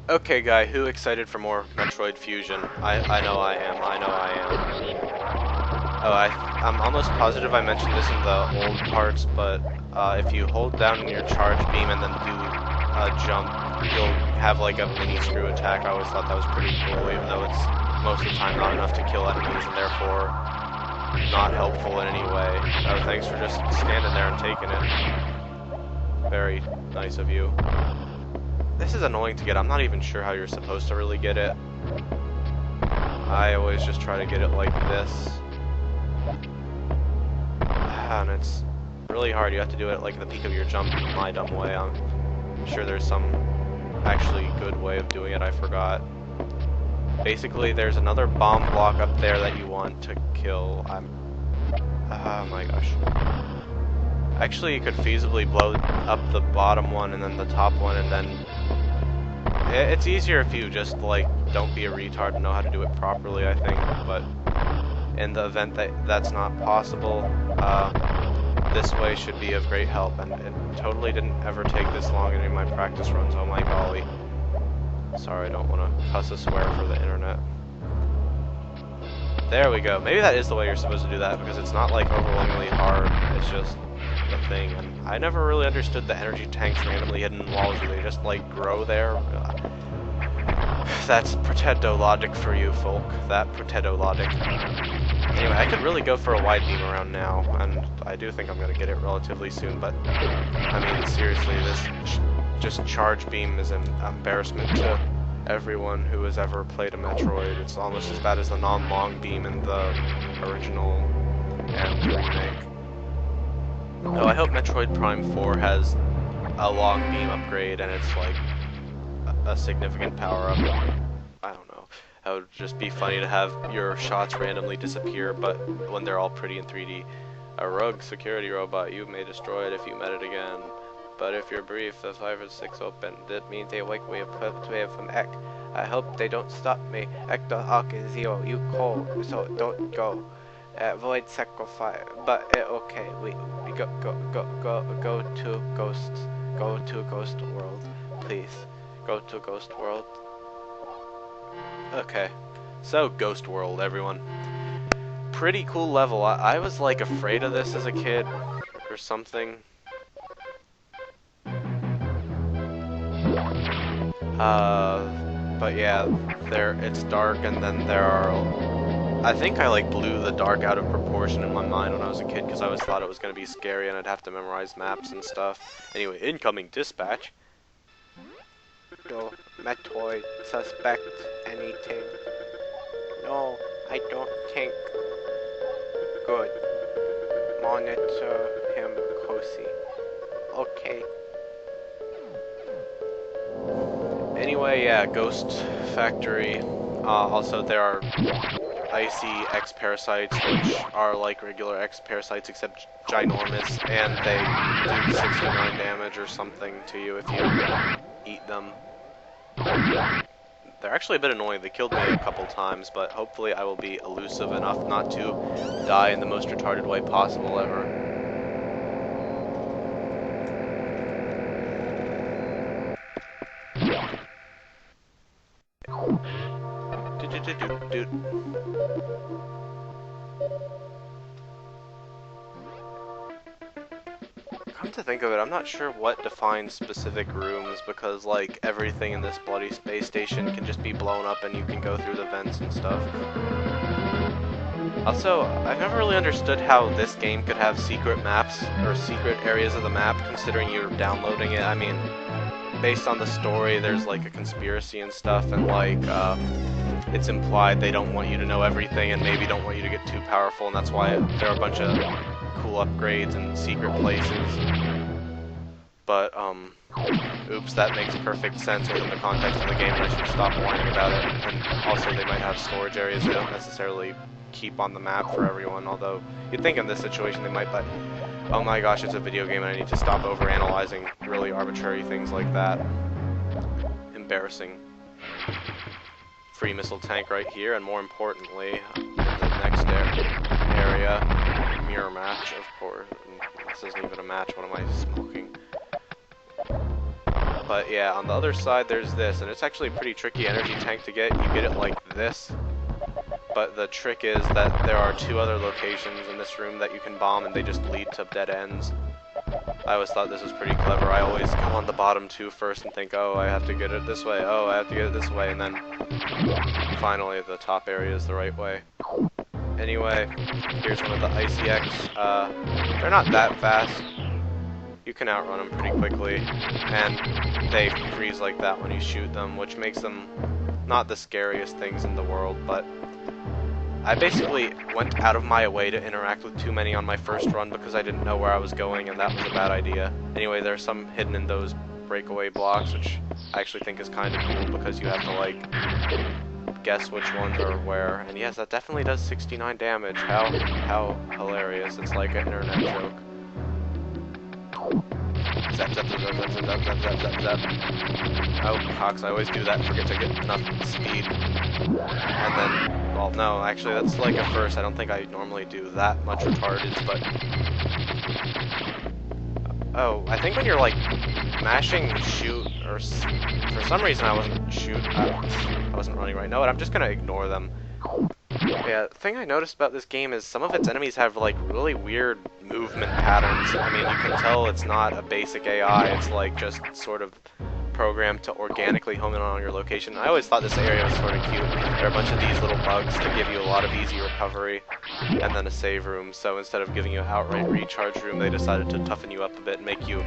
Okay, guy, who excited for more Metroid Fusion? I know I am. I know I am. Oh, I'm almost positive I mentioned this in the old parts, but if you hold down your charge beam and then do a jump, you'll have like a mini screw attack. I always thought that was pretty cool, even though it's most of the time not enough to kill enemies and therefore not helpful in any way. So thanks for just standing there and taking it. Very nice of you. This is annoying to get. I'm not even sure how you're supposed to really get it. I always just try to get it like this. And it's really hard. You have to do it at like the peak of your jump in my dumb way. I'm sure there's some actually good way of doing it. I forgot. Basically, there's another bomb block up there that you want to kill. Oh my gosh. Actually, you could feasibly blow up the bottom one and then the top one, and then it's easier if you just like don't be a retard and know how to do it properly, I think. But in the event that that's not possible, this way should be of great help, and it totally didn't ever take this long in any of my practice runs. Oh my golly. Sorry, I don't want to cuss a swear for the internet. There we go. Maybe that is the way you're supposed to do that, because it's not like overwhelmingly hard. It's just the thing. And I never really understood the energy tanks randomly hidden in walls. Do they just like grow there? That's potato logic for you folk. That potato logic. Anyway, I could really go for a wide beam around now, and I do think I'm going to get it relatively soon, but I mean, seriously, this just charge beam is an embarrassment to everyone who has ever played a Metroid. It's almost as bad as the non-long beam in the original and the remake. Oh, I hope Metroid Prime 4 has a long beam upgrade and it's like a significant power up. I don't know. That would just be funny to have your shots randomly disappear, but when they're all pretty in 3D. A rogue security robot, you may destroy it if you met it again. But if you're brief, the 5 or 6 open, that means they wake me up from Ek. I hope they don't stop me. Ek the Hawk is 0, you cold, so don't go. Avoid sacrifice, but okay, we go to ghosts. Go to Ghost World, please. Go to Ghost World. Okay, so Ghost World, everyone. Pretty cool level. I was like afraid of this as a kid, or something. But yeah, it's dark, and then there are, I think I like blew the dark out of proportion in my mind when I was a kid, because I always thought it was going to be scary and I'd have to memorize maps and stuff. Anyway, incoming dispatch. No, Metroid, suspect anything. No, I don't think. Good. Monitor him closely. Okay. Anyway, yeah, Ghost Factory. Also, there are icy X-parasites, which are like regular X-parasites except ginormous, and they do 69 damage or something to you if you eat them. They're actually a bit annoying. They killed me a couple times, but hopefully I will be elusive enough not to die in the most retarded way possible ever. Come to think of it, I'm not sure what defines specific rooms, because like everything in this bloody space station can just be blown up and you can go through the vents and stuff. Also, I've never really understood how this game could have secret maps or secret areas of the map, considering you're downloading it. I mean, based on the story, there's like a conspiracy and stuff, and like it's implied they don't want you to know everything and maybe don't want you to get too powerful, and that's why there are a bunch of cool upgrades and secret places. But oops, that makes perfect sense within the context of the game, and I should stop whining about it. And also, they might have storage areas they don't necessarily keep on the map for everyone, although you'd think in this situation they might, but oh my gosh, it's a video game and I need to stop overanalyzing really arbitrary things like that. Embarrassing. Free missile tank right here, and more importantly, the next area, mirror match, of course. This isn't even a match, what am I smoking? But yeah, on the other side there's this, and it's actually a pretty tricky energy tank to get. You get it like this, but the trick is that there are 2 other locations in this room that you can bomb, and they just lead to dead ends. I always thought this was pretty clever. I always go on the bottom 2 first and think, oh, I have to get it this way, oh, I have to get it this way, and then finally the top area is the right way. Anyway, here's one of the Icy X. They're not that fast. You can outrun them pretty quickly, and they freeze like that when you shoot them, which makes them not the scariest things in the world, but I basically went out of my way to interact with too many on my first run because I didn't know where I was going, and that was a bad idea. Anyway, there's some hidden in those breakaway blocks, which I actually think is kind of cool because you have to, like, guess which ones are where. And yes, that definitely does 69 damage. How hilarious. It's like an internet joke. Zap, zap, zap, zap, zap, zap, zap, zap, zap, zap. Oh, cocks, I always do that and forget to get enough speed. And then, well, no, actually, that's like a first. I don't think I normally do that much retarded, but... Oh, I think when you're, like, mashing shoot, or for some reason I wasn't running right. No, I'm just gonna ignore them. Yeah, the thing I noticed about this game is some of its enemies have, like, really weird movement patterns. I mean, you can tell it's not a basic AI, it's, like, just sort of programmed to organically home in on your location. I always thought this area was sort of cute. There are a bunch of these little bugs to give you a lot of easy recovery, and then a save room. So instead of giving you an outright recharge room, they decided to toughen you up a bit and make you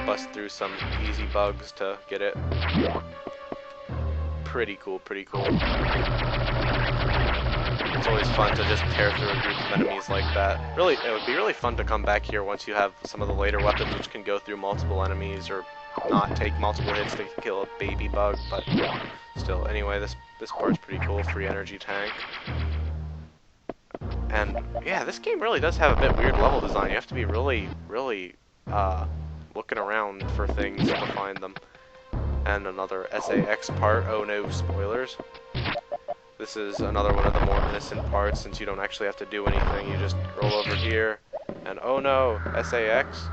bust through some easy bugs to get it. Pretty cool, pretty cool. It's always fun to just tear through a group of enemies like that. Really, it would be really fun to come back here once you have some of the later weapons which can go through multiple enemies or not take multiple hits to kill a baby bug, but still. Anyway, this part's pretty cool, free energy tank. And yeah, this game really does have a bit weird level design. You have to be really looking around for things to find them. And another SAX part, oh no, spoilers. This is another one of the more innocent parts since you don't actually have to do anything. You just roll over here, and oh no, SAX.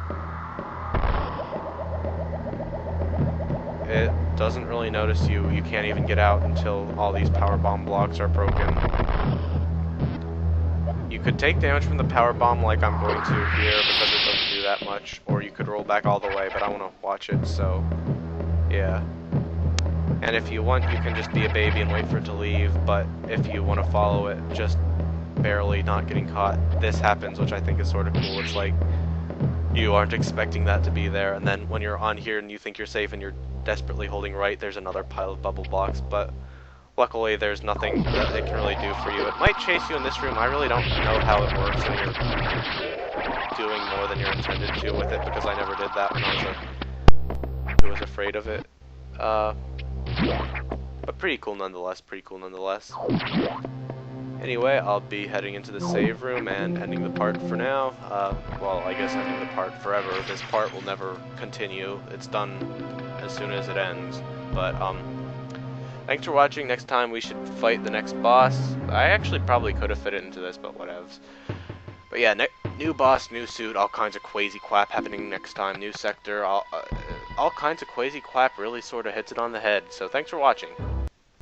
It doesn't really notice you. You can't even get out until all these power bomb blocks are broken. You could take damage from the power bomb like I'm going to here because it doesn't do that much, or you could roll back all the way, but I want to watch it, so yeah. And if you want, you can just be a baby and wait for it to leave, but if you want to follow it, just barely not getting caught, this happens, which I think is sort of cool. It's like you aren't expecting that to be there, and then when you're on here and you think you're safe and you're desperately holding right, there's another pile of bubble blocks, but luckily there's nothing that it can really do for you. It might chase you in this room. I really don't know how it works when you're doing more than you're intended to with it, because I never did that when I was afraid of it. But pretty cool nonetheless, pretty cool nonetheless. Anyway, I'll be heading into the save room and ending the part for now. Well, I guess ending the part forever. This part will never continue. It's done as soon as it ends. But, thanks for watching. Next time we should fight the next boss. I actually probably could have fit it into this, but whatevs. But yeah, new boss, new suit, all kinds of crazy quap happening next time. New sector, all kinds of crazy quap really sort of hits it on the head. So thanks for watching.